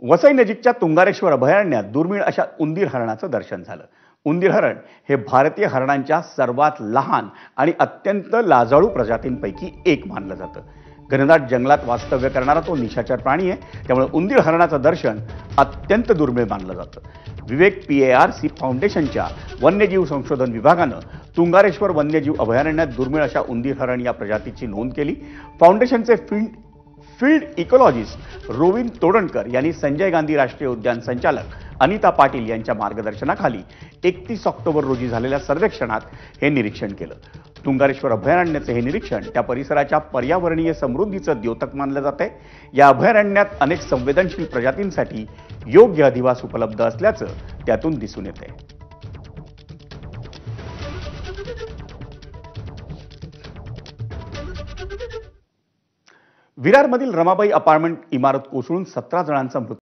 वसई नजीकच्या तुंगारेश्वर अभयारण्यात दुर्मिळ अशा उंदीर हरणाचं दर्शन झालं। उंदीर हरण हे भारतीय हरणांच्या सर्वात लहान आणि अत्यंत लाजाळू प्रजातींपैकी एक मानलं जातं। घनदाट जंगलात वास्तव्य करणारा तो निशाचर प्राणी आहे, त्यामुळे उंदीर हरणाचं दर्शन अत्यंत दुर्मिळ मानलं जातं। विवेक PARC फाउंडेशनच्या वन्यजीव संशोधन विभागानं तुंगारेश्वर वन्यजीव अभयारण्यात दुर्मिळ अशा उंदीर हरण या प्रजातीची नोंद केली। फाउंडेशनचे फील्ड इकॉलॉजिस्ट रोविन तोडणकर यांनी संजय गांधी राष्ट्रीय उद्यान संचालक अनिता पाटील यांच्या मार्गदर्शनाखाली 31 ऑक्टोबर रोजी झालेल्या सर्वेक्षणात हे निरीक्षण केलं। तुंगारेश्वर अभयारण्याचे हे निरीक्षण त्या परिसराच्या पर्यावरणीय समृद्धीचं द्योतक मानलं जातंय। या अभयारण्यात अनेक संवेदनशील प्रजातींसाठी योग्य अधिवास उपलब्ध असल्याचं त्यातून दिसून येतंय। विरारमधील रमाबाई अपार्टमेंट इमारत कोसळून 17 जणांचा मृत्यू